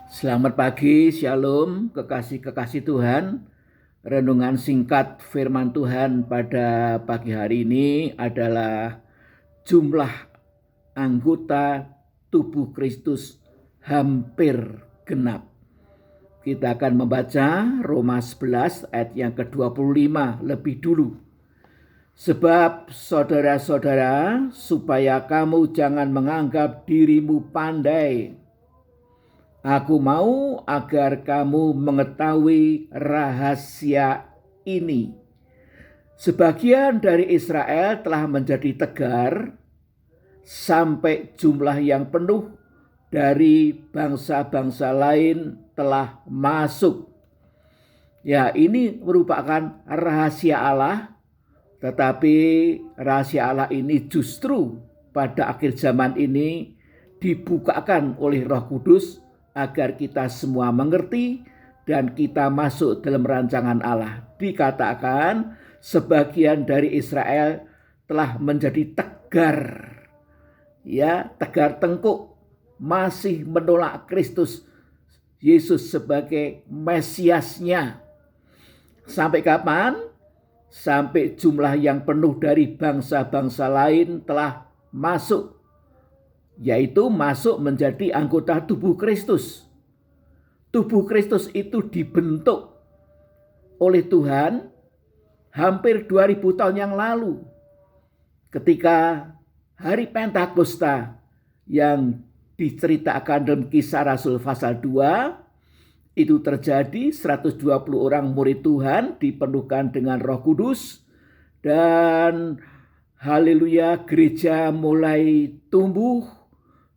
Selamat pagi, shalom, kekasih-kekasih Tuhan. Renungan singkat firman Tuhan pada pagi hari ini adalah jumlah anggota tubuh Kristus hampir genap. Kita akan membaca Roma 11 ayat yang ke-25 lebih dulu. Sebab saudara-saudara, supaya kamu jangan menganggap dirimu pandai, aku mau agar kamu mengetahui rahasia ini. Sebagian dari Israel telah menjadi tegar sampai jumlah yang penuh dari bangsa-bangsa lain telah masuk. Ya, ini merupakan rahasia Allah, tetapi rahasia Allah ini justru pada akhir zaman ini dibukakan oleh Roh Kudus agar kita semua mengerti dan kita masuk dalam rancangan Allah. Dikatakan sebagian dari Israel telah menjadi tegar, ya, tegar tengkuk, masih menolak Kristus Yesus sebagai Mesiasnya. Sampai kapan? Sampai jumlah yang penuh dari bangsa-bangsa lain telah masuk, yaitu masuk menjadi anggota tubuh Kristus. Tubuh Kristus itu dibentuk oleh Tuhan hampir 2000 tahun yang lalu. Ketika hari Pentakosta yang diceritakan dalam Kisah Rasul pasal 2, itu terjadi 120 orang murid Tuhan dipenuhkan dengan Roh Kudus, dan haleluya, gereja mulai tumbuh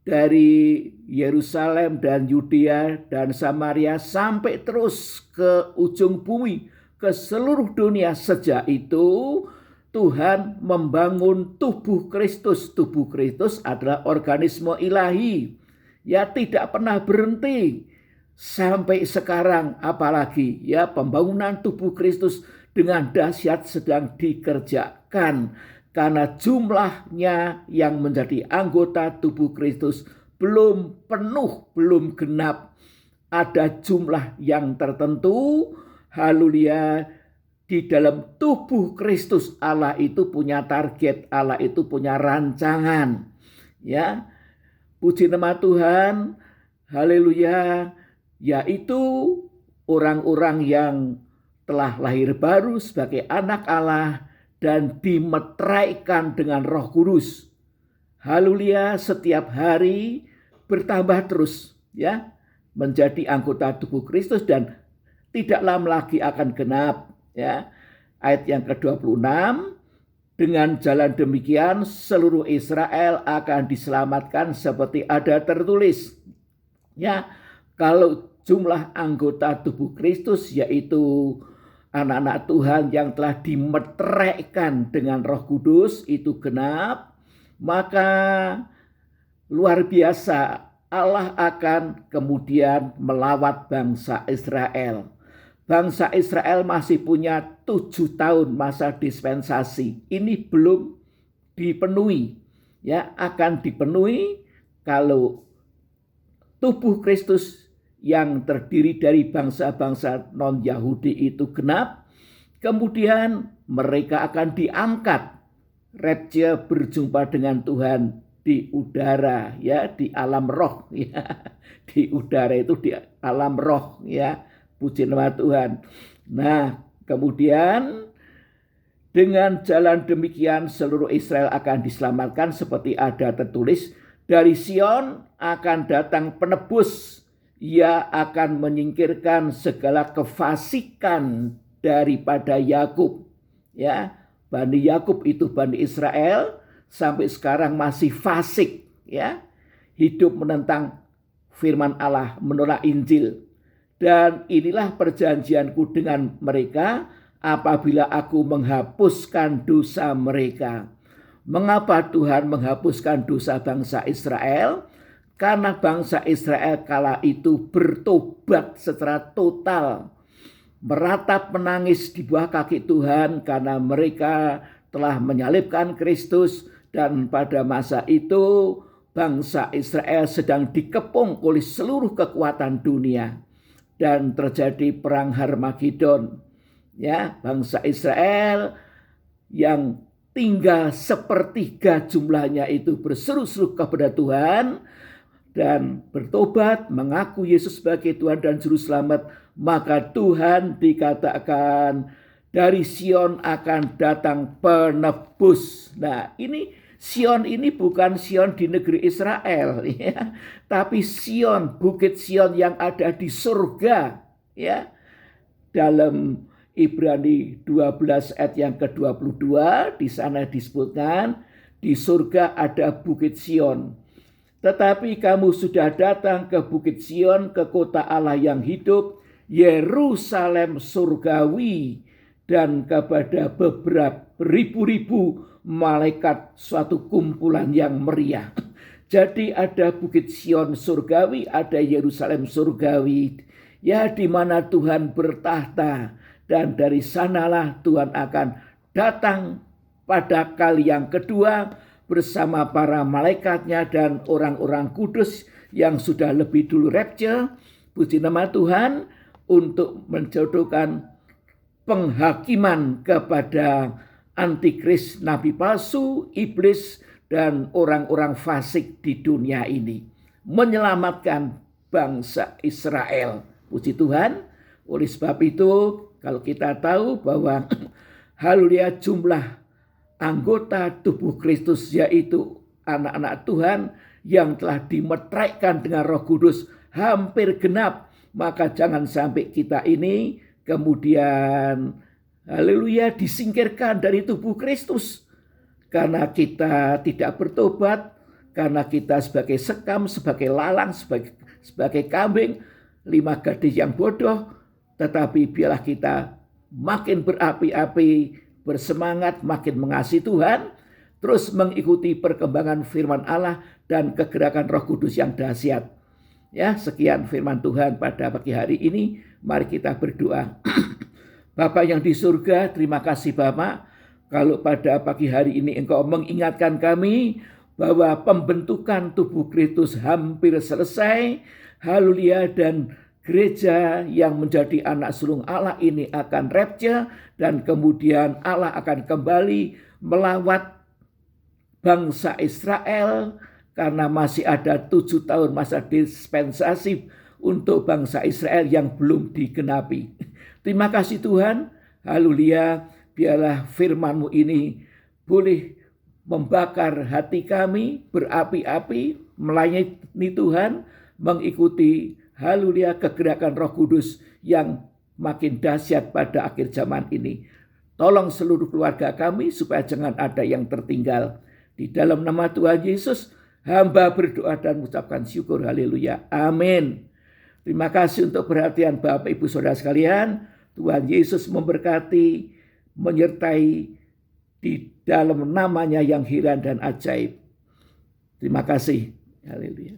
dari Yerusalem dan Yudea dan Samaria sampai terus ke ujung bumi, ke seluruh dunia. Sejak itu Tuhan membangun tubuh Kristus. Tubuh Kristus adalah organisme ilahi, ya, tidak pernah berhenti sampai sekarang. Apalagi ya, pembangunan tubuh Kristus dengan dahsyat sedang dikerjakan, karena jumlahnya yang menjadi anggota tubuh Kristus belum penuh, belum genap. Ada jumlah yang tertentu, haleluya. Di dalam tubuh Kristus Allah itu punya target, Allah itu punya rancangan. Ya, puji nama Tuhan, haleluya. Yaitu orang-orang yang telah lahir baru sebagai anak Allah dan dimeteraikan dengan Roh Kudus. Haleluya, setiap hari bertambah terus, ya, menjadi anggota tubuh Kristus dan tidak lama lagi akan genap, ya. Ayat yang ke-26, dengan jalan demikian seluruh Israel akan diselamatkan seperti ada tertulis. Ya, kalau jumlah anggota tubuh Kristus, yaitu anak-anak Tuhan yang telah dimeteraikan dengan Roh Kudus, itu genap, maka luar biasa Allah akan kemudian melawat bangsa Israel. Bangsa Israel masih punya 7 tahun masa dispensasi. Ini belum dipenuhi, ya, akan dipenuhi kalau tubuh Kristus yang terdiri dari bangsa-bangsa non-Yahudi itu genap. Kemudian mereka akan diangkat, rapture, berjumpa dengan Tuhan di udara, ya, di alam roh, ya. Di udara itu di alam roh, ya. Puji nama Tuhan. Nah, kemudian dengan jalan demikian seluruh Israel akan diselamatkan seperti ada tertulis, dari Sion akan datang penebus, ia akan menyingkirkan segala kefasikan daripada Yakub. Ya, Bani Yakub itu Bani Israel sampai sekarang masih fasik, ya, hidup menentang firman Allah, menolak Injil. Dan inilah perjanjianku dengan mereka apabila aku menghapuskan dosa mereka. Mengapa Tuhan menghapuskan dosa bangsa Israel? Karena bangsa Israel kala itu bertobat secara total, meratap menangis di bawah kaki Tuhan karena mereka telah menyalibkan Kristus, dan pada masa itu bangsa Israel sedang dikepung oleh seluruh kekuatan dunia dan terjadi perang Harmagedon. Ya, bangsa Israel yang tinggal sepertiga jumlahnya itu berseru-seru kepada Tuhan dan bertobat, mengaku Yesus sebagai Tuhan dan Juru Selamat, maka Tuhan dikatakan dari Sion akan datang penebus. Nah, ini Sion ini bukan Sion di negeri Israel, ya, tapi Sion, bukit Sion yang ada di surga, ya. Dalam Ibrani 12 ayat yang ke-22 di sana disebutkan di surga ada bukit Sion. Tetapi kamu sudah datang ke bukit Sion, ke kota Allah yang hidup, Yerusalem surgawi, dan kepada beberapa ribu-ribu malaikat suatu kumpulan yang meriah. Jadi ada bukit Sion surgawi, ada Yerusalem surgawi, ya, di mana Tuhan bertahta, dan dari sanalah Tuhan akan datang pada kali yang kedua bersama para malaikatnya dan orang-orang kudus yang sudah lebih dulu rapture. Puji nama Tuhan untuk menjodohkan penghakiman kepada antikris, nabi palsu, iblis, dan orang-orang fasik di dunia ini. Menyelamatkan bangsa Israel. Puji Tuhan. Oleh sebab itu, kalau kita tahu bahwa haleluya jumlah anggota tubuh Kristus, yaitu anak-anak Tuhan yang telah dimeteraikan dengan Roh Kudus, hampir genap. Maka jangan sampai kita ini kemudian haleluya disingkirkan dari tubuh Kristus karena kita tidak bertobat, karena kita sebagai sekam, sebagai lalang, sebagai kambing, 5 gadis yang bodoh. Tetapi biarlah kita makin berapi-api, bersemangat, makin mengasihi Tuhan, terus mengikuti perkembangan firman Allah dan kegerakan Roh Kudus yang dahsyat. Ya, sekian firman Tuhan pada pagi hari ini. Mari kita berdoa. Bapa yang di surga, terima kasih Bapa, kalau pada pagi hari ini Engkau mengingatkan kami bahwa pembentukan tubuh Kristus hampir selesai. Haleluya, dan gereja yang menjadi anak sulung Allah ini akan rapture, dan kemudian Allah akan kembali melawat bangsa Israel karena masih ada 7 tahun masa dispensasi untuk bangsa Israel yang belum digenapi. Terima kasih Tuhan. Haleluya, biarlah firman-Mu ini boleh membakar hati kami, berapi-api, melayani Tuhan, mengikuti haleluya kegerakan Roh Kudus yang makin dahsyat pada akhir zaman ini. Tolong seluruh keluarga kami supaya jangan ada yang tertinggal. Di dalam nama Tuhan Yesus, hamba berdoa dan mengucapkan syukur. Haleluya. Amin. Terima kasih untuk perhatian Bapak Ibu Saudara sekalian. Tuhan Yesus memberkati, menyertai di dalam namanya yang heran dan ajaib. Terima kasih. Haleluya.